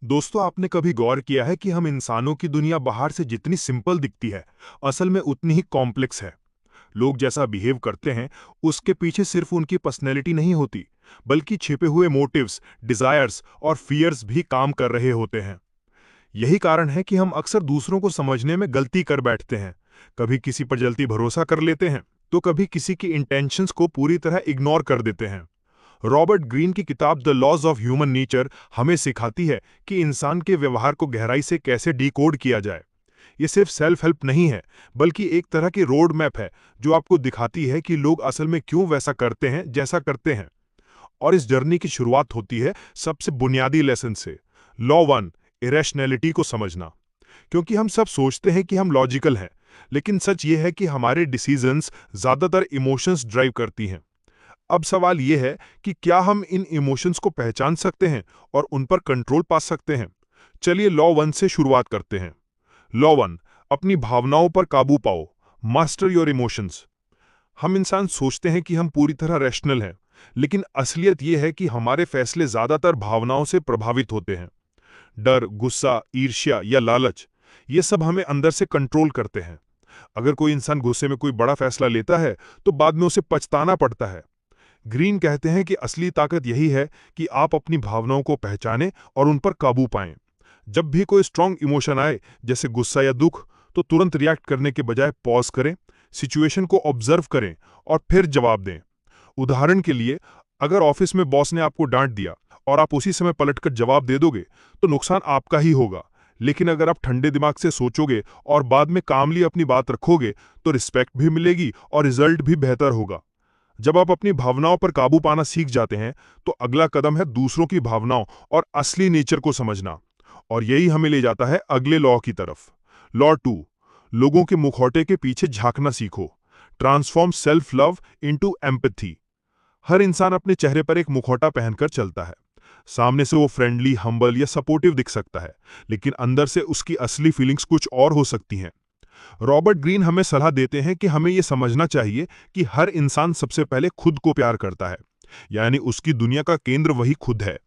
दोस्तों, आपने कभी गौर किया है कि हम इंसानों की दुनिया बाहर से जितनी सिंपल दिखती है, असल में उतनी ही कॉम्प्लेक्स है। लोग जैसा बिहेव करते हैं, उसके पीछे सिर्फ उनकी पर्सनैलिटी नहीं होती, बल्कि छिपे हुए मोटिव्स, डिजायर्स और फियर्स भी काम कर रहे होते हैं। यही कारण है कि हम अक्सर दूसरों को समझने में गलती कर बैठते हैं। कभी किसी पर जल्दी भरोसा कर लेते हैं, तो कभी किसी की इंटेंशंस को पूरी तरह इग्नोर कर देते हैं। रॉबर्ट ग्रीन की किताब the laws of human nature हमें सिखाती है कि इंसान के व्यवहार को गहराई से कैसे डिकोड किया जाए। ये सिर्फ सेल्फ हेल्प नहीं है, बल्कि एक तरह की रोड मैप है जो आपको दिखाती है कि लोग असल में क्यों वैसा करते हैं जैसा करते हैं। और इस जर्नी की शुरुआत होती है सबसे बुनियादी लेसन से, लॉ वन, इरेशनैलिटी को समझना। क्योंकि हम सब सोचते हैं कि हम लॉजिकल हैं, लेकिन सच ये है कि हमारे डिसीजंस ज़्यादातर इमोशंस ड्राइव करती हैं। अब सवाल यह है कि क्या हम इन इमोशंस को पहचान सकते हैं और उन पर कंट्रोल पा सकते हैं। चलिए लॉ वन से शुरुआत करते हैं। लॉ वन, अपनी भावनाओं पर काबू पाओ। Master your emotions. हम इंसान सोचते हैं कि हम पूरी तरह रैशनल हैं, लेकिन असलियत यह है कि हमारे फैसले ज्यादातर भावनाओं से प्रभावित होते हैं। डर, गुस्सा, ईर्ष्या या लालच, ये सब हमें अंदर से कंट्रोल करते हैं। अगर कोई इंसान गुस्से में कोई बड़ा फैसला लेता है, तो बाद में उसे पछताना पड़ता है। ग्रीन कहते हैं कि असली ताकत यही है कि आप अपनी भावनाओं को पहचानें और उन पर काबू पाएं। जब भी कोई स्ट्रांग इमोशन आए, जैसे गुस्सा या दुख, तो तुरंत रिएक्ट करने के बजाय पॉज करें, सिचुएशन को ऑब्जर्व करें और फिर जवाब दें। उदाहरण के लिए, अगर ऑफिस में बॉस ने आपको डांट दिया और आप उसी समय पलटकर जवाब दे दोगे, तो नुकसान आपका ही होगा। लेकिन अगर आप ठंडे दिमाग से सोचोगे और बाद में कामली अपनी बात रखोगे, तो रिस्पेक्ट भी मिलेगी और रिजल्ट भी बेहतर होगा। जब आप अपनी भावनाओं पर काबू पाना सीख जाते हैं, तो अगला कदम है दूसरों की भावनाओं और असली नेचर को समझना। और यही हमें ले जाता है अगले लॉ की तरफ। लॉ टू, लोगों के मुखौटे के पीछे झांकना सीखो। Transform self love into empathy. हर इंसान अपने चेहरे पर एक मुखौटा पहनकर चलता है। सामने से वो फ्रेंडली, हम्बल या सपोर्टिव दिख सकता है, लेकिन अंदर से उसकी असली फीलिंग्स कुछ और हो सकती हैं। रॉबर्ट ग्रीन हमें सलाह देते हैं कि हमें यह समझना चाहिए कि हर इंसान सबसे पहले खुद को प्यार करता है, यानी उसकी दुनिया का केंद्र वही खुद है।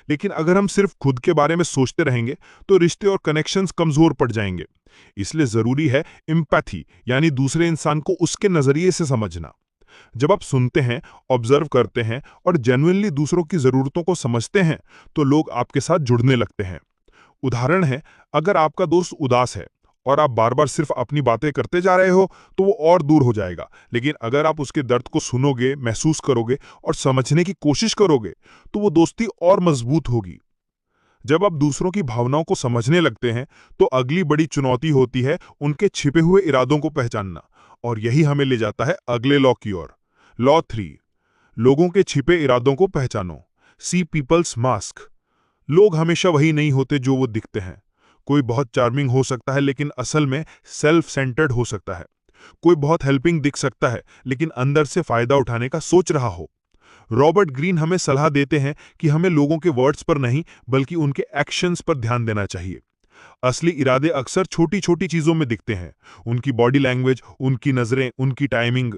लेकिन अगर हम सिर्फ खुद के बारे में सोचते रहेंगे, तो रिश्ते और कनेक्शंस कमजोर पड़ जाएंगे। इसलिए जरूरी है एम्पैथी, यानी दूसरे इंसान को उसके नजरिए से समझना। जब आप सुनते हैं, ऑब्जर्व करते हैं और जेन्युइनली दूसरों की जरूरतों को समझते हैं, तो लोग आपके साथ जुड़ने लगते हैं। उदाहरण है, अगर आपका दोस्त उदास है और आप बार बार सिर्फ अपनी बातें करते जा रहे हो, तो वो और दूर हो जाएगा। लेकिन अगर आप उसके दर्द को सुनोगे, महसूस करोगे और समझने की कोशिश करोगे, तो वो दोस्ती और मजबूत होगी। जब आप दूसरों की भावनाओं को समझने लगते हैं, तो अगली बड़ी चुनौती होती है उनके छिपे हुए इरादों को पहचानना। और यही हमें ले जाता है अगले लॉ की ओर। लॉ थ्री, लोगों के छिपे इरादों को पहचानो। सी पीपल्स मास्क। लोग हमेशा वही नहीं होते जो वो दिखते हैं। कोई बहुत चार्मिंग हो सकता है, लेकिन असल में सेल्फ सेंटर्ड हो सकता है। कोई बहुत हेल्पिंग दिख सकता है, लेकिन अंदर से फायदा उठाने का सोच रहा हो। रॉबर्ट ग्रीन हमें सलाह देते हैं कि हमें लोगों के वर्ड्स पर नहीं, बल्कि उनके एक्शंस पर ध्यान देना चाहिए। असली इरादे अक्सर छोटी छोटी चीजों में दिखते हैं। उनकी बॉडी लैंग्वेज, उनकी नजरें, उनकी टाइमिंग।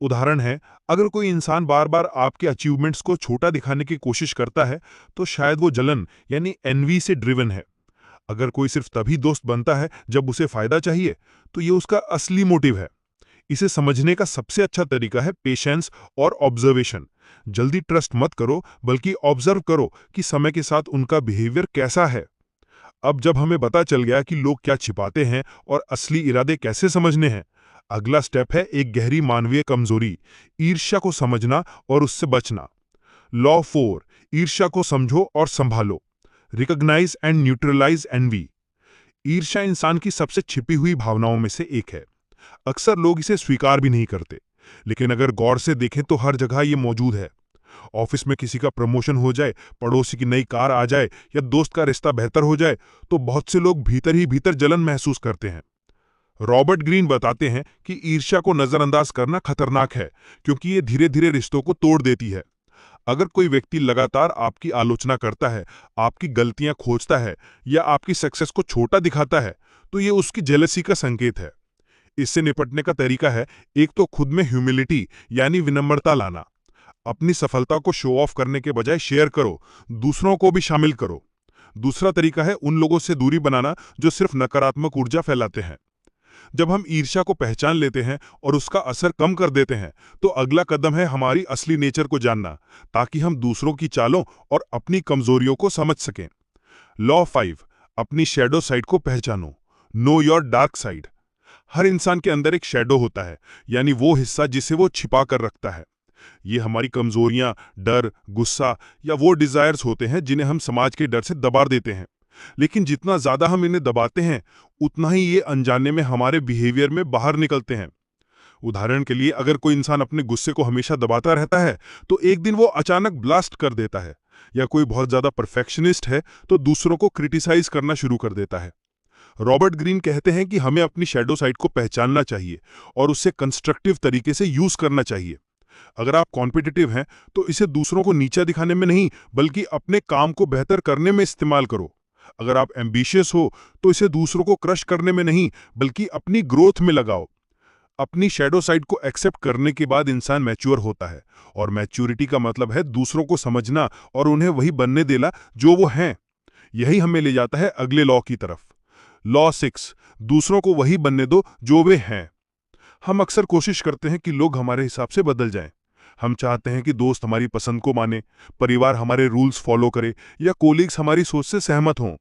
उदाहरण है, अगर कोई इंसान बार बार आपके अचीवमेंट्स को छोटा दिखाने की कोशिश करता है, तो शायद वो जलन यानी एनवी से ड्रिवन है। अगर कोई सिर्फ तभी दोस्त बनता है जब उसे फायदा चाहिए, तो ये उसका असली मोटिव है। इसे समझने का सबसे अच्छा तरीका है पेशेंस और ऑब्जर्वेशन। जल्दी ट्रस्ट मत करो, बल्कि ऑब्जर्व करो कि समय के साथ उनका बिहेवियर कैसा है। अब जब हमें पता चल गया कि लोग क्या छिपाते हैं और असली इरादे कैसे समझने हैं, अगला स्टेप है एक गहरी मानवीय कमजोरी, ईर्ष्या को समझना और उससे बचना। लॉ फोर, ईर्ष्या को समझो और संभालो। Recognise and neutralise envy. ईर्ष्या इंसान की सबसे छिपी हुई भावनाओं में से एक है। अक्सर लोग इसे स्वीकार भी नहीं करते, लेकिन अगर गौर से देखें तो हर जगह ये मौजूद है। ऑफिस में किसी का प्रमोशन हो जाए, पड़ोसी की नई कार आ जाए या दोस्त का रिश्ता बेहतर हो जाए, तो बहुत से लोग भीतर ही भीतर जलन महसूस करते हैं। रॉबर्ट ग्रीन बताते हैं कि ईर्ष्या को नजरअंदाज करना खतरनाक है, क्योंकि ये धीरे धीरे रिश्तों को तोड़ देती है। अगर कोई व्यक्ति लगातार आपकी आलोचना करता है, आपकी गलतियां खोजता है या आपकी सक्सेस को छोटा दिखाता है, तो ये उसकी जेलसी का संकेत है। इससे निपटने का तरीका है, एक तो खुद में ह्यूमिलिटी यानी विनम्रता लाना। अपनी सफलता को शो ऑफ करने के बजाय शेयर करो, दूसरों को भी शामिल करो। दूसरा तरीका है उन लोगों से दूरी बनाना जो सिर्फ नकारात्मक ऊर्जा फैलाते हैं। जब हम ईर्ष्या को पहचान लेते हैं और उसका असर कम कर देते हैं, तो अगला कदम है हमारी असली नेचर को जानना, ताकि हम दूसरों की चालों और अपनी कमजोरियों को समझ सकें। लॉ 5, अपनी शैडो साइड को पहचानो। Know your dark side. हर इंसान के अंदर एक शैडो होता है, यानी वो हिस्सा जिसे वो छिपा कर रखता है। ये हमारी कमजोरियां, डर, गुस्सा या वो डिजायर्स होते हैं जिन्हें हम समाज के डर से दबा देते हैं। लेकिन जितना ज्यादा हम इन्हें दबाते हैं, उतना ही ये अनजाने में हमारे बिहेवियर में बाहर निकलते हैं। उदाहरण के लिए, अगर कोई इंसान अपने गुस्से को हमेशा दबाता रहता है, तो एक दिन वो अचानक ब्लास्ट कर देता है। या कोई बहुत ज्यादा परफेक्शनिस्ट है, तो दूसरों को क्रिटिसाइज करना शुरू कर देता है। रॉबर्ट ग्रीन कहते हैं कि हमें अपनी शैडो साइड को पहचानना चाहिए और उससे कंस्ट्रक्टिव तरीके से यूज करना चाहिए। अगर आप कॉम्पिटिटिव हैं, तो इसे दूसरों को नीचा दिखाने में नहीं, बल्कि अपने काम को बेहतर करने में इस्तेमाल करो। अगर आप एम्बिशियस हो, तो इसे दूसरों को क्रश करने में नहीं, बल्कि अपनी ग्रोथ में लगाओ। अपनी शैडो साइड को एक्सेप्ट करने के बाद इंसान मैच्योर होता है, और मैच्योरिटी का मतलब है दूसरों को समझना और उन्हें वही बनने देना जो वो हैं। यही हमें ले जाता है अगले लॉ की तरफ। लॉ 6, दूसरों को वही बनने दो जो वे हैं। हम अक्सर कोशिश करते हैं कि लोग हमारे हिसाब से बदल जाएं। हम चाहते हैं कि दोस्त हमारी पसंद को माने, परिवार हमारे रूल्स फॉलो करे या कोलीग्स हमारी सोच से सहमत हों।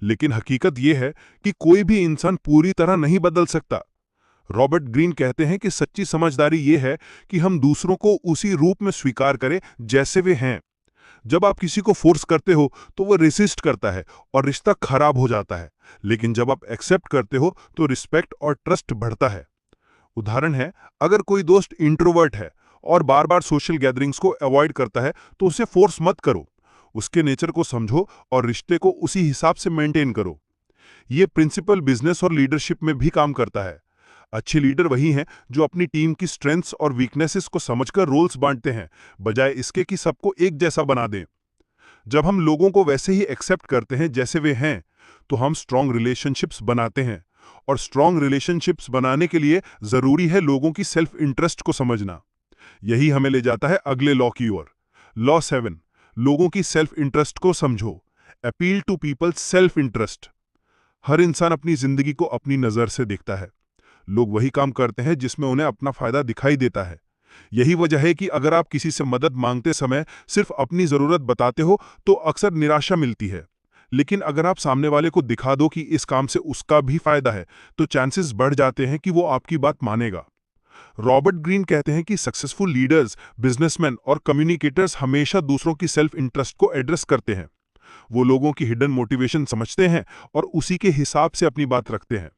लेकिन हकीकत यह है कि कोई भी इंसान पूरी तरह नहीं बदल सकता। रॉबर्ट ग्रीन कहते हैं कि सच्ची समझदारी यह है कि हम दूसरों को उसी रूप में स्वीकार करें जैसे वे हैं। जब आप किसी को फोर्स करते हो, तो वो रेसिस्ट करता है और रिश्ता खराब हो जाता है। लेकिन जब आप एक्सेप्ट करते हो, तो रिस्पेक्ट और ट्रस्ट बढ़ता है। उदाहरण है, अगर कोई दोस्त इंट्रोवर्ट है और बार बार सोशल गैदरिंग्स को अवॉइड करता है, तो उसे फोर्स मत करो। उसके नेचर को समझो और रिश्ते को उसी हिसाब से मेंटेन करो। यह प्रिंसिपल बिजनेस और लीडरशिप में भी काम करता है। अच्छे लीडर वही हैं जो अपनी टीम की स्ट्रेंथ्स और वीकनेसेस को समझकर रोल्स बांटते हैं, बजाय इसके कि सबको एक जैसा बना दें। जब हम लोगों को वैसे ही एक्सेप्ट करते हैं जैसे वे हैं, तो हम स्ट्रॉन्ग रिलेशनशिप्स बनाते हैं। और स्ट्रॉन्ग रिलेशनशिप्स बनाने के लिए जरूरी है लोगों की सेल्फ इंटरेस्ट को समझना। यही हमें ले जाता है अगले लॉ की ओर। लॉ 7, लोगों की सेल्फ इंटरेस्ट को समझो। Appeal to people's self interest. हर इंसान अपनी जिंदगी को अपनी नजर से देखता है। लोग वही काम करते हैं जिसमें उन्हें अपना फायदा दिखाई देता है। यही वजह है कि अगर आप किसी से मदद मांगते समय सिर्फ अपनी जरूरत बताते हो, तो अक्सर निराशा मिलती है। लेकिन अगर आप सामने वाले को दिखा दो कि इस काम से उसका भी फायदा है, तो चांसेस बढ़ जाते हैं कि वो आपकी बात मानेगा। रॉबर्ट ग्रीन कहते हैं कि सक्सेसफुल लीडर्स, बिजनेसमैन और कम्युनिकेटर्स हमेशा दूसरों की सेल्फ इंटरेस्ट को एड्रेस करते हैं। वो लोगों की हिडन मोटिवेशन समझते हैं और उसी के हिसाब से अपनी बात रखते हैं।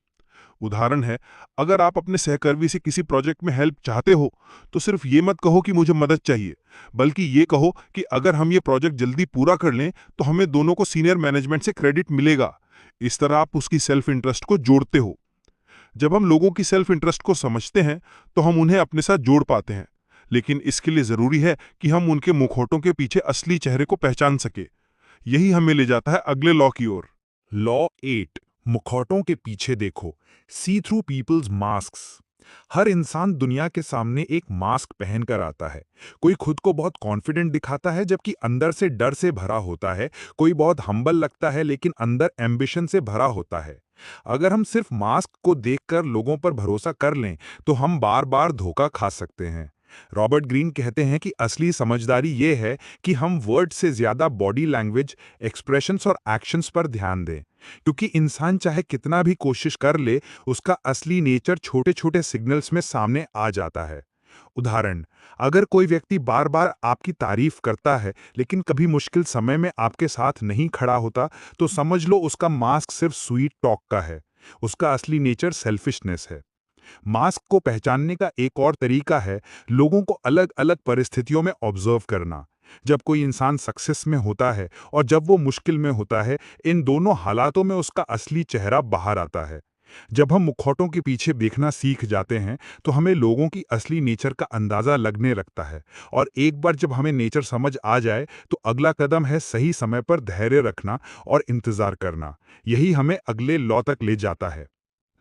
उदाहरण है, अगर आप अपने सहकर्मी से किसी प्रोजेक्ट में हेल्प चाहते हो, तो सिर्फ ये मत कहो कि मुझे मदद चाहिए, बल्कि ये कहो कि अगर हम ये प्रोजेक्ट जल्दी पूरा कर लें, तो हमें दोनों को सीनियर मैनेजमेंट से क्रेडिट मिलेगा। इस तरह आप उसकी सेल्फ इंटरेस्ट को जोड़ते हो। जब हम लोगों की सेल्फ इंटरेस्ट को समझते हैं, तो हम उन्हें अपने साथ जोड़ पाते हैं। लेकिन इसके लिए जरूरी है कि हम उनके मुखौटों के पीछे असली चेहरे को पहचान सके। यही हमें ले जाता है अगले लॉ की ओर। लॉ 8, मुखौटों के पीछे देखो। सी थ्रू पीपल्स मास्क्स। हर इंसान दुनिया के सामने एक मास्क पहनकर आता है। कोई खुद को बहुत कॉन्फिडेंट दिखाता है, जबकि अंदर से डर से भरा होता है। कोई बहुत हम्बल लगता है, लेकिन अंदर एम्बिशन से भरा होता है। अगर हम सिर्फ मास्क को देखकर लोगों पर भरोसा कर लें, तो हम बार बार धोखा खा सकते हैं। रॉबर्ट ग्रीन कहते हैं कि असली समझदारी ये है कि हम वर्ड से ज्यादा बॉडी लैंग्वेज, एक्सप्रेशंस और एक्शंस पर ध्यान दें। क्योंकि इंसान चाहे कितना भी कोशिश कर ले, उसका असली नेचर छोटे छोटे सिग्नल्स में सामने आ जाता है। उदाहरण, अगर कोई व्यक्ति बार बार आपकी तारीफ करता है, लेकिन कभी मुश्किल समय में आपके साथ नहीं खड़ा होता, तो समझ लो उसका मास्क सिर्फ स्वीट टॉक का है। उसका असली नेचर सेल्फिशनेस है। मास्क को पहचानने का एक और तरीका है लोगों को अलग अलग परिस्थितियों में ऑब्जर्व करना। जब कोई इंसान सक्सेस में होता है और जब वो मुश्किल में होता है, इन दोनों हालातों में उसका असली चेहरा बाहर आता है। जब हम मुखौटों के पीछे देखना सीख जाते हैं, तो हमें लोगों की असली नेचर का अंदाजा लगने लगता है। और एक बार जब हमें नेचर समझ आ जाए, तो अगला कदम है सही समय पर धैर्य रखना और इंतजार करना। यही हमें अगले लॉ तक ले जाता है।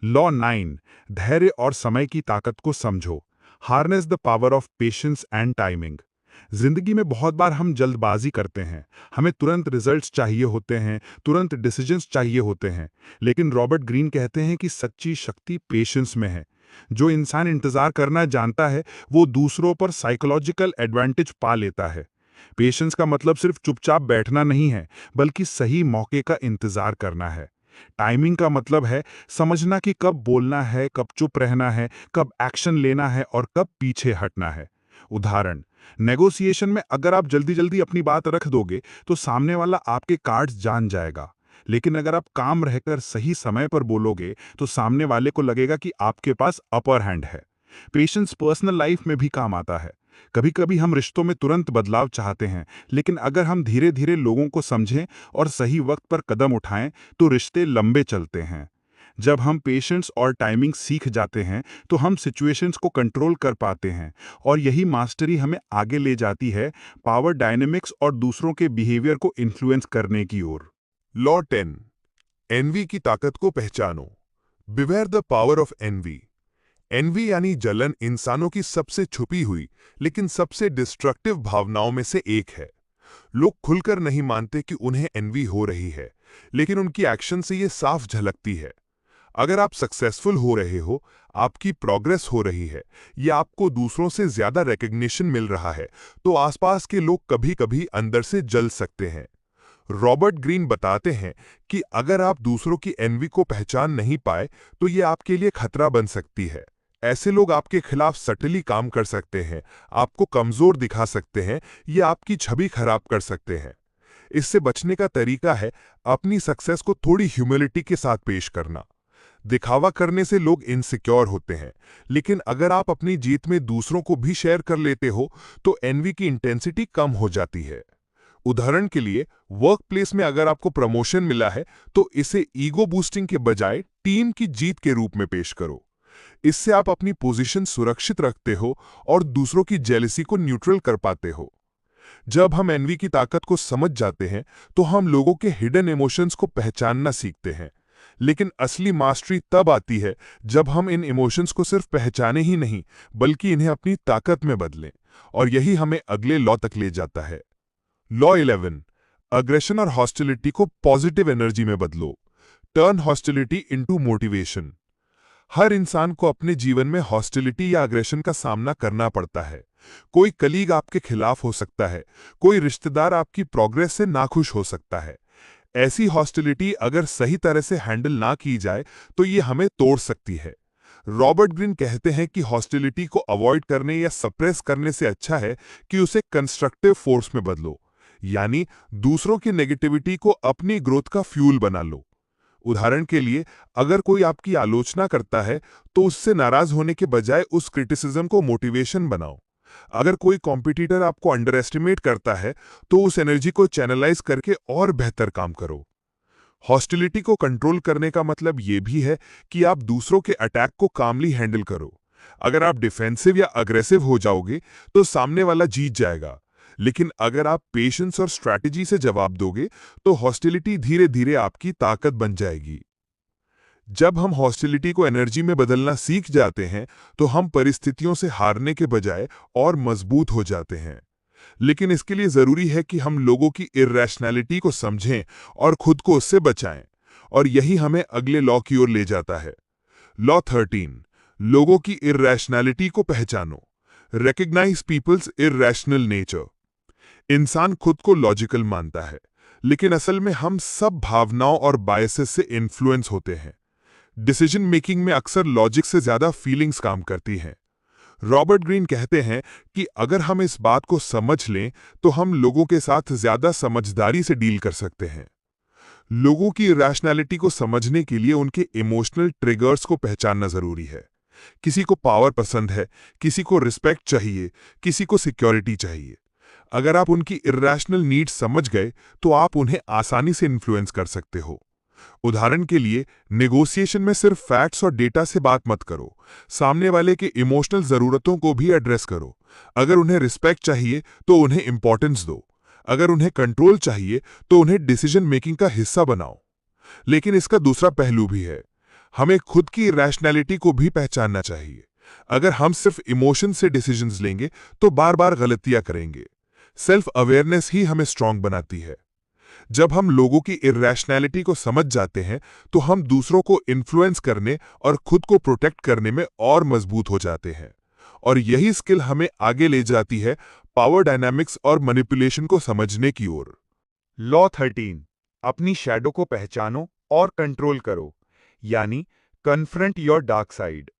लॉ 9, धैर्य और समय की ताकत को समझो। Harness the power of patience and timing. जिंदगी में बहुत बार हम जल्दबाजी करते हैं। हमें तुरंत रिजल्ट्स चाहिए होते हैं, तुरंत डिसीजंस चाहिए होते हैं। लेकिन रॉबर्ट ग्रीन कहते हैं कि सच्ची शक्ति पेशेंस में है। जो इंसान इंतजार करना जानता है, वो दूसरों पर साइकोलॉजिकल एडवांटेज पा लेता है। पेशेंस का मतलब सिर्फ चुपचाप बैठना नहीं है, बल्कि सही मौके का इंतजार करना है। टाइमिंग का मतलब है समझना कि कब बोलना है, कब चुप रहना है, कब एक्शन लेना है और कब पीछे हटना है। उदाहरण, नेगोशिएशन में अगर आप जल्दी जल्दी अपनी बात रख दोगे तो सामने वाला आपके कार्ड्स जान जाएगा। लेकिन अगर आप काम रहकर सही समय पर बोलोगे तो सामने वाले को लगेगा कि आपके पास अपर हैंड है। पेशेंस पर्सनल लाइफ में भी काम आता है। कभी कभी हम रिश्तों में तुरंत बदलाव चाहते हैं, लेकिन अगर हम धीरे धीरे लोगों को समझें और सही वक्त पर कदम उठाएं तो रिश्ते लंबे चलते हैं। जब हम पेशेंस और टाइमिंग सीख जाते हैं तो हम सिचुएशंस को कंट्रोल कर पाते हैं, और यही मास्टरी हमें आगे ले जाती है पावर डायनेमिक्स और दूसरों के बिहेवियर को इन्फ्लुएंस करने की ओर। लॉ 10, एनवी की ताकत को पहचानो। Beware the power of envy. Envy यानी जलन इंसानों की सबसे छुपी हुई लेकिन सबसे डिस्ट्रक्टिव भावनाओं में से एक है। लोग खुलकर नहीं मानते कि उन्हें एनवी हो रही है, लेकिन उनकी एक्शन से ये साफ झलकती है। अगर आप सक्सेसफुल हो रहे हो, आपकी प्रोग्रेस हो रही है, या आपको दूसरों से ज्यादा रिकग्निशन मिल रहा है, तो आसपास के लोग कभी-कभी अंदर से जल सकते हैं। रॉबर्ट ग्रीन बताते हैं कि अगर आप दूसरों की एनवी को पहचान नहीं पाए तो ये आपके लिए खतरा बन सकती है। ऐसे लोग आपके खिलाफ सटली काम कर सकते हैं, आपको कमजोर दिखा सकते हैं या आपकी छवि खराब कर सकते हैं। इससे बचने का तरीका है अपनी सक्सेस को थोड़ी ह्यूमिलिटी के साथ पेश करना। दिखावा करने से लोग इनसिक्योर होते हैं, लेकिन अगर आप अपनी जीत में दूसरों को भी शेयर कर लेते हो तो एनवी की इंटेंसिटी कम हो जाती है। उदाहरण के लिए, वर्क प्लेस में अगर आपको प्रमोशन मिला है तो इसे ईगो बूस्टिंग के बजाय टीम की जीत के रूप में पेश करो। इससे आप अपनी पोजीशन सुरक्षित रखते हो और दूसरों की जेलसी को न्यूट्रल कर पाते हो। जब हम एनवी की ताकत को समझ जाते हैं तो हम लोगों के हिडन इमोशंस को पहचानना सीखते हैं। लेकिन असली मास्टरी तब आती है जब हम इन इमोशंस को सिर्फ पहचाने ही नहीं, बल्कि इन्हें अपनी ताकत में बदलें। और यही हमें अगले लॉ तक ले जाता है। लॉ 11, अग्रेशन और हॉस्टिलिटी को पॉजिटिव एनर्जी में बदलो। Turn hostility into motivation. हर इंसान को अपने जीवन में हॉस्टिलिटी या अग्रेशन का सामना करना पड़ता है। कोई कलीग आपके खिलाफ हो सकता है, कोई रिश्तेदार आपकी प्रोग्रेस से नाखुश हो सकता है। ऐसी हॉस्टिलिटी अगर सही तरह से हैंडल ना की जाए तो ये हमें तोड़ सकती है। रॉबर्ट ग्रीन कहते हैं कि हॉस्टिलिटी को अवॉइड करने या सप्रेस करने से अच्छा है कि उसे कंस्ट्रक्टिव फोर्स में बदलो, यानी दूसरों की नेगेटिविटी को अपनी ग्रोथ का फ्यूल बना लो। उदाहरण के लिए, अगर कोई आपकी आलोचना करता है तो उससे नाराज होने के बजाय उस क्रिटिसिज्म को मोटिवेशन बनाओ। अगर कोई कॉम्पिटिटर आपको अंडर एस्टिमेट करता है तो उस एनर्जी को चैनलाइज करके और बेहतर काम करो। हॉस्टिलिटी को कंट्रोल करने का मतलब यह भी है कि आप दूसरों के अटैक को कामली हैंडल करो। अगर आप डिफेंसिव या अग्रेसिव हो जाओगे तो सामने वाला जीत जाएगा, लेकिन अगर आप पेशेंस और स्ट्रैटेजी से जवाब दोगे तो हॉस्टिलिटी धीरे धीरे आपकी ताकत बन जाएगी। जब हम हॉस्टिलिटी को एनर्जी में बदलना सीख जाते हैं तो हम परिस्थितियों से हारने के बजाय और मजबूत हो जाते हैं। लेकिन इसके लिए जरूरी है कि हम लोगों की इर्रेशनैलिटी को समझें और खुद को उससे बचाएं, और यही हमें अगले लॉ की ओर ले जाता है। लॉ 13, लोगों की इर्रेशनैलिटी को पहचानो। Recognise people's irrational nature. इंसान खुद को लॉजिकल मानता है, लेकिन असल में हम सब भावनाओं और बायसेस से इन्फ्लुएंस होते हैं। डिसीजन मेकिंग में अक्सर लॉजिक से ज्यादा फीलिंग्स काम करती हैं। रॉबर्ट ग्रीन कहते हैं कि अगर हम इस बात को समझ लें तो हम लोगों के साथ ज्यादा समझदारी से डील कर सकते हैं। लोगों की रैशनैलिटी को समझने के लिए उनके इमोशनल ट्रिगर्स को पहचानना जरूरी है। किसी को पावर पसंद है, किसी को रिस्पेक्ट चाहिए, किसी को सिक्योरिटी चाहिए। अगर आप उनकी इर्रेशनल नीड्स समझ गए तो आप उन्हें आसानी से इन्फ्लुएंस कर सकते हो। उदाहरण के लिए, नेगोशिएशन में सिर्फ फैक्ट्स और डेटा से बात मत करो, सामने वाले के इमोशनल जरूरतों को भी एड्रेस करो। अगर उन्हें रिस्पेक्ट चाहिए तो उन्हें इंपॉर्टेंस दो, अगर उन्हें कंट्रोल चाहिए तो उन्हें डिसीजन मेकिंग का हिस्सा बनाओ। लेकिन इसका दूसरा पहलू भी है, हमें खुद की रैशनैलिटी को भी पहचानना चाहिए। अगर हम सिर्फ इमोशन से डिसीजंस लेंगे तो बार बार गलतियां करेंगे। सेल्फ अवेयरनेस ही हमें स्ट्रांग बनाती है। जब हम लोगों की इर्रेशनैलिटी को समझ जाते हैं तो हम दूसरों को इन्फ्लुएंस करने और खुद को प्रोटेक्ट करने में और मजबूत हो जाते हैं। और यही स्किल हमें आगे ले जाती है पावर डायनामिक्स और मैनिपुलेशन को समझने की ओर। लॉ 13, अपनी शैडो को पहचानो और कंट्रोल करो, यानी कन्फ्रंट योर डार्क साइड।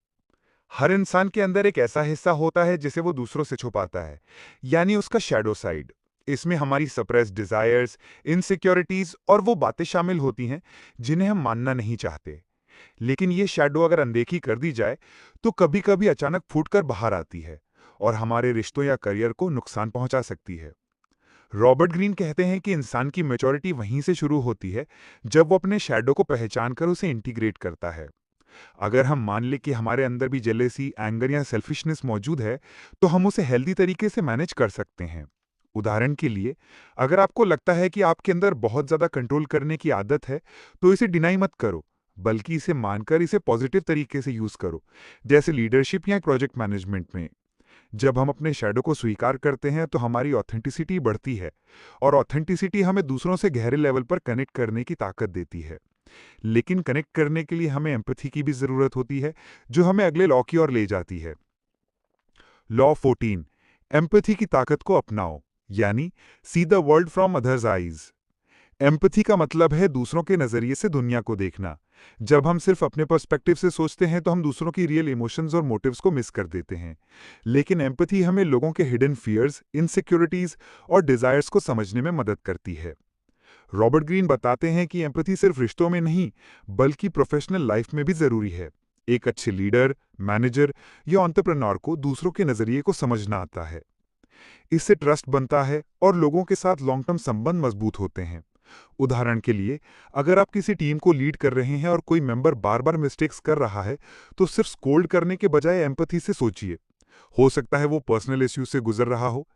हर इंसान के अंदर एक ऐसा हिस्सा होता है जिसे वो दूसरों से छुपाता है, यानी उसका शैडो साइड। इसमें हमारी सप्रेस्ड डिजायर्स, इनसिक्योरिटीज और वो बातें शामिल होती हैं जिन्हें हम मानना नहीं चाहते। लेकिन ये शैडो अगर अनदेखी कर दी जाए तो कभी कभी अचानक फूटकर बाहर आती है और हमारे रिश्तों या करियर को नुकसान पहुंचा सकती है। रॉबर्ट ग्रीन कहते हैं कि इंसान की मैच्योरिटी वहीं से शुरू होती है जब वो अपने शैडो को पहचान कर उसे इंटीग्रेट करता है। अगर हम मान लें कि हमारे अंदर भी जेलेसी, एंगर या सेल्फिशनेस मौजूद है, तो हम उसे हेल्दी तरीके से मैनेज कर सकते हैं। उदाहरण के लिए, अगर आपको लगता है कि आपके अंदर बहुत ज्यादा कंट्रोल करने की आदत है, तो इसे डिनाई मत करो, बल्कि इसे मानकर इसे पॉजिटिव तरीके से यूज करो, जैसे लीडरशिप या प्रोजेक्ट मैनेजमेंट में। जब हम अपने शैडो को स्वीकार करते हैं तो हमारी ऑथेंटिसिटी बढ़ती है, और ऑथेंटिसिटी हमें दूसरों से गहरे लेवल पर कनेक्ट करने की ताकत देती है। लेकिन कनेक्ट करने के लिए हमें एम्पैथी की भी जरूरत होती है, जो हमें अगले लॉ की ओर ले जाती है। लॉ 14, एम्पैथी की ताकत को अपनाओ, यानी see the world from others eyes. Empathy का मतलब है दूसरों के नजरिए से दुनिया को देखना। जब हम सिर्फ अपने पर्सपेक्टिव से सोचते हैं तो हम दूसरों की रियल इमोशंस और मोटिव्स को मिस कर देते हैं। लेकिन एम्पैथी हमें लोगों के हिडन फियर्स, इनसिक्योरिटीज और डिजायर्स को समझने में मदद करती है। रॉबर्ट ग्रीन बताते हैं कि एम्पैथी सिर्फ रिश्तों में नहीं, बल्कि प्रोफेशनल लाइफ में भी जरूरी है। एक अच्छे लीडर, मैनेजर या एंटरप्रेन्योर को दूसरों के नजरिए को समझना आता है। इससे ट्रस्ट बनता है और लोगों के साथ लॉन्ग टर्म संबंध मजबूत होते हैं। उदाहरण के लिए, अगर आप किसी टीम को लीड कर रहे हैं और कोई मेंबर बार बार मिस्टेक्स कर रहा है, तो सिर्फ स्कोल्ड करने के बजाय एम्पैथी से सोचिए। हो सकता है वो पर्सनल इश्यू से गुजर रहा हो।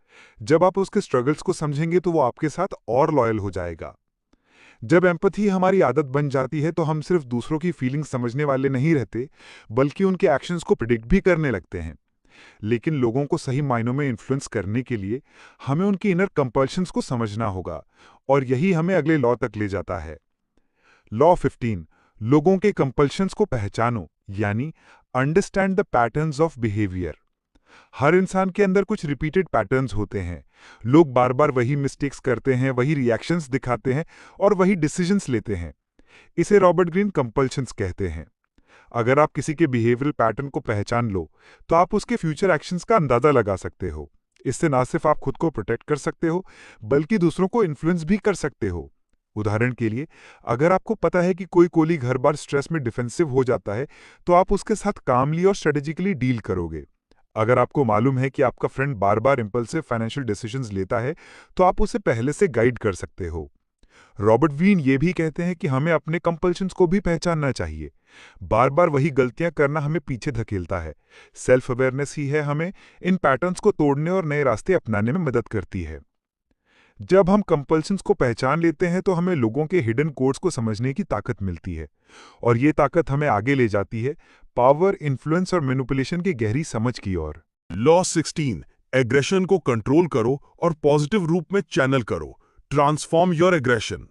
जब आप उसके स्ट्रगल्स को समझेंगे तो वो आपके साथ और लॉयल हो जाएगा। जब एम्पैथी हमारी आदत बन जाती है तो हम सिर्फ दूसरों की फीलिंग्स समझने वाले नहीं रहते, बल्कि उनके एक्शंस को प्रिडिक्ट भी करने लगते हैं। लेकिन लोगों को सही मायनों में इन्फ्लुएंस करने के लिए हमें उनकी इनर कंपल्शंस को समझना होगा, और यही हमें अगले लॉ तक ले जाता है। लॉ 15, लोगों के कंपल्शंस को पहचानो, यानी understand the patterns of behaviour. हर इंसान के अंदर कुछ रिपीटेड पैटर्न्स होते हैं। लोग बार बार वही मिस्टेक्स करते हैं, वही रिएक्शंस दिखाते हैं और वही डिसीजंस लेते हैं। इसे रॉबर्ट ग्रीन कंपल्शंस कहते हैं। अगर आप किसी के बिहेवियरल पैटर्न को पहचान लो, तो आप उसके फ्यूचर एक्शंस का अंदाजा लगा सकते हो। इससे ना सिर्फ आप खुद को प्रोटेक्ट कर सकते हो, बल्कि दूसरों को इन्फ्लुएंस भी कर सकते हो। उदाहरण के लिए, अगर आपको पता है कि कोई कोलीग हर बार स्ट्रेस में डिफेंसिव हो जाता है, तो आप उसके साथ कामली और स्ट्रेटेजिकली डील करोगे। अगर आपको मालूम है कि आपका फ्रेंड बार बार इंपल्सिव फाइनेंशियल डिसीजंस लेता है, तो आप उसे पहले से गाइड कर सकते हो। रॉबर्ट ग्रीन ये भी कहते हैं कि हमें अपने कंपल्शंस को भी पहचानना चाहिए। बार बार वही गलतियां करना हमें पीछे धकेलता है। सेल्फ अवेयरनेस ही है हमें इन पैटर्न्स को तोड़ने और नए रास्ते अपनाने में मदद करती है। जब हम कंपल्शंस को पहचान लेते हैं तो हमें लोगों के हिडन कोड्स को समझने की ताकत मिलती है, और ये ताकत हमें आगे ले जाती है पावर, इन्फ्लुएंस और मैनिपुलेशन की गहरी समझ की ओर। लॉ 16, एग्रेशन को कंट्रोल करो और पॉजिटिव रूप में चैनल करो। Transform your aggression.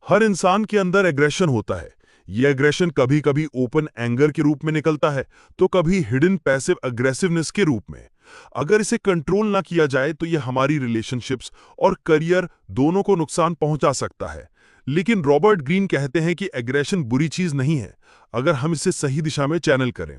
हर इंसान के अंदर एग्रेशन होता है। ये एग्रेशन कभी कभी ओपन एंगर के रूप में निकलता है, तो कभी हिडन पैसिव अग्रेसिवनेस के रूप में। अगर इसे कंट्रोल ना किया जाए तो ये हमारी रिलेशनशिप्स और करियर दोनों को नुकसान पहुंचा सकता है। लेकिन रॉबर्ट ग्रीन कहते हैं कि एग्रेशन बुरी चीज नहीं है, अगर हम इसे सही दिशा में चैनल करें।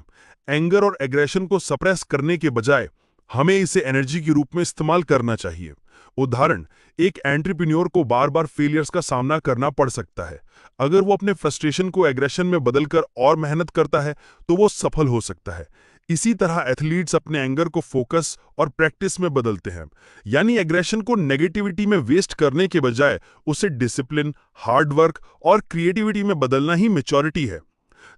एंगर और एग्रेशन को सप्रेस करने के बजाय हमें इसे एनर्जी के रूप में इस्तेमाल करना चाहिए। उदाहरण, एक एंटरप्रेन्योर को बार बार फेलियर्स का सामना करना पड़ सकता है। अगर वो अपने फ्रस्ट्रेशन को एग्रेशन में बदलकर और मेहनत करता है तो वो सफल हो सकता है। इसी तरह एथलीट्स अपने एंगर को फोकस और प्रैक्टिस में बदलते हैं, यानी एग्रेशन को नेगेटिविटी में वेस्ट करने के बजाय उसे डिसिप्लिन, हार्ड वर्क और क्रिएटिविटी में बदलना ही मैच्योरिटी है।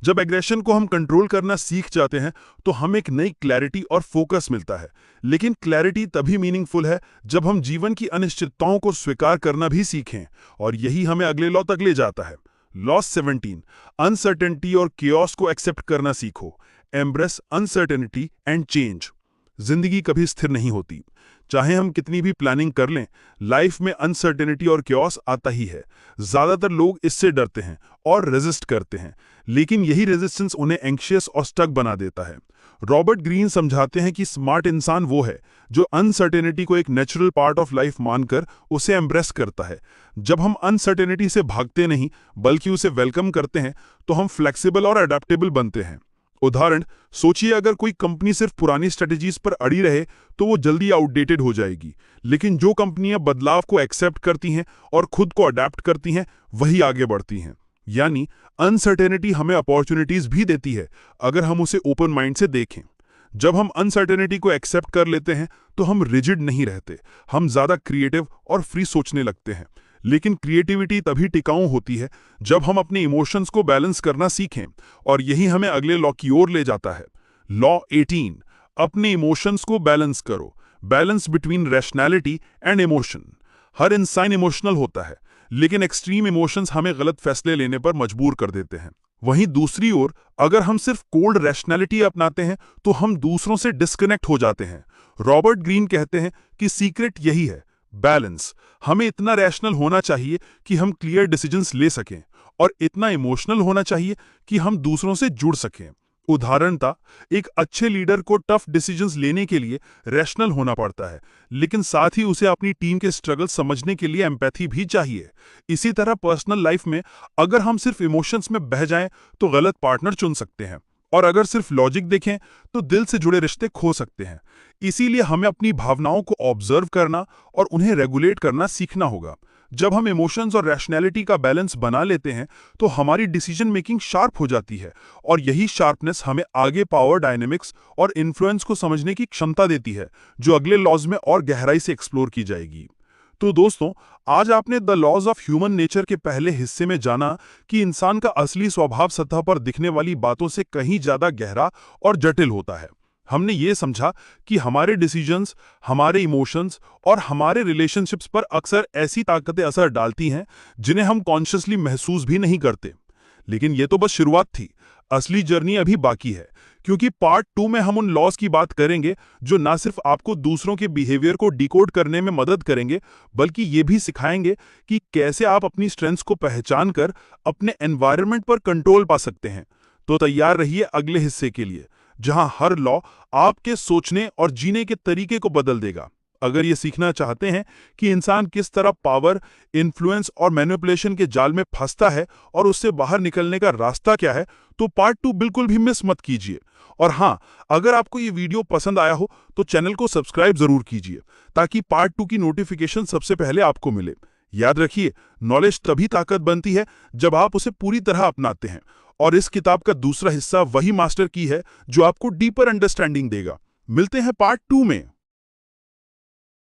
जब एग्रेशन को हम कंट्रोल करना सीख जाते हैं तो हमें एक नई क्लैरिटी और फोकस मिलता है। लेकिन क्लैरिटी तभी मीनिंगफुल है जब हम जीवन की अनिश्चितताओं को स्वीकार करना भी सीखें, और यही हमें अगले लॉ तक ले जाता है। लॉ 17, अनसर्टेनिटी और केओस को एक्सेप्ट करना सीखो। Embrace uncertainty and change. जिंदगी कभी स्थिर नहीं होती। चाहे हम कितनी भी प्लानिंग कर लें, लाइफ में अनसर्टेनिटी और क्योस आता ही है। ज्यादातर लोग इससे डरते हैं और रेजिस्ट करते हैं, लेकिन यही रेजिस्टेंस उन्हें एंग्शियस और स्टक बना देता है। रॉबर्ट ग्रीन समझाते हैं कि स्मार्ट इंसान वो है जो अनसर्टेनिटी को एक नेचुरल पार्ट ऑफ लाइफ मानकर उसे एम्ब्रेस करता है। जब हम अनसर्टेनिटी से भागते नहीं बल्कि उसे वेलकम करते हैं तो हम फ्लेक्सिबल और अडेप्टेबल बनते हैं। उदाहरण सोचिए, अगर कोई कंपनी सिर्फ पुरानी स्ट्रेटजीज पर अड़ी रहे तो वो जल्दी आउटडेटेड हो जाएगी, लेकिन जो कंपनियां बदलाव को एक्सेप्ट करती हैं और खुद को अडेप्ट करती हैं वही आगे बढ़ती हैं। यानी अनसर्टेनिटी हमें अपॉर्चुनिटीज भी देती है अगर हम उसे ओपन माइंड से देखें। जब हम अनसर्टेनिटी को एक्सेप्ट कर लेते हैं तो हम रिजिड नहीं रहते, हम ज्यादा क्रिएटिव और फ्री सोचने लगते हैं। लेकिन क्रिएटिविटी तभी टिकाऊ होती है जब हम अपने इमोशंस को बैलेंस करना सीखें, और यही हमें अगले लॉ की ओर ले जाता है। लॉ 18, अपने इमोशंस को बैलेंस करो। Balance between rationality and emotion. हर इंसान इमोशनल होता है, लेकिन एक्सट्रीम इमोशंस हमें गलत फैसले लेने पर मजबूर कर देते हैं। वहीं दूसरी ओर अगर हम सिर्फ कोल्ड रैशनैलिटी अपनाते हैं तो हम दूसरों से डिस्कनेक्ट हो जाते हैं। रॉबर्ट ग्रीन कहते हैं कि सीक्रेट यही है, बैलेंस। हमें इतना रैशनल होना चाहिए कि हम क्लियर डिसीजंस ले सकें, और इतना इमोशनल होना चाहिए कि हम दूसरों से जुड़ सकें। उदाहरणतः एक अच्छे लीडर को टफ डिसीजंस लेने के लिए रैशनल होना पड़ता है, लेकिन साथ ही उसे अपनी टीम के स्ट्रगल समझने के लिए एम्पैथी भी चाहिए। इसी तरह पर्सनल लाइफ में अगर हम सिर्फ इमोशंस में बह जाएं तो गलत पार्टनर चुन सकते हैं, और अगर सिर्फ लॉजिक देखें तो दिल से जुड़े रिश्ते खो सकते हैं। इसीलिए हमें अपनी भावनाओं को ऑब्जर्व करना और उन्हें रेगुलेट करना सीखना होगा। जब हम इमोशंस और रैशनैलिटी का बैलेंस बना लेते हैं तो हमारी डिसीजन मेकिंग शार्प हो जाती है, और यही शार्पनेस हमें आगे पावर डायनेमिक्स और इन्फ्लुएंस को समझने की क्षमता देती है, जो अगले लॉज में और गहराई से एक्सप्लोर की जाएगी। तो दोस्तों, आज आपने the laws of human nature के पहले हिस्से में जाना कि इंसान का असली स्वभाव सतह पर दिखने वाली बातों से कहीं ज्यादा गहरा और जटिल होता है। हमने ये समझा कि हमारे डिसीजंस, हमारे इमोशंस और हमारे रिलेशनशिप्स पर अक्सर ऐसी ताकतें असर डालती हैं जिन्हें हम कॉन्शियसली महसूस भी नहीं करते। लेकिन ये तो बस शुरुआत थी, असली जर्नी अभी बाकी है, क्योंकि पार्ट 2 में हम उन लॉज की बात करेंगे जो ना सिर्फ आपको दूसरों के बिहेवियर को डिकोड करने में मदद करेंगे, बल्कि ये भी सिखाएंगे कि कैसे आप अपनी स्ट्रेंथ्स को पहचान कर अपने एनवायरनमेंट पर कंट्रोल पा सकते हैं। तो तैयार रहिए अगले हिस्से के लिए, जहां हर लॉ आपके सोचने और जीने के तरीके को बदल देगा। अगर ये सीखना चाहते हैं कि इंसान किस तरह पावर, इन्फ्लुएंस और मैनिपुलेशन के जाल में फंसता है और उससे बाहर निकलने का रास्ता क्या है, तो पार्ट 2 बिल्कुल भी मिस मत कीजिए। और हाँ, अगर आपको ये वीडियो पसंद आया हो तो चैनल को सब्सक्राइब जरूर कीजिए, ताकि पार्ट 2 की नोटिफिकेशन सबसे पहले आपको मिले। याद रखिए, नॉलेज तभी ताकत बनती है जब आप उसे पूरी तरह अपनाते हैं, और इस किताब का दूसरा हिस्सा वही मास्टर की है जो आपको डीपर अंडरस्टैंडिंग देगा। मिलते हैं पार्ट 2 में।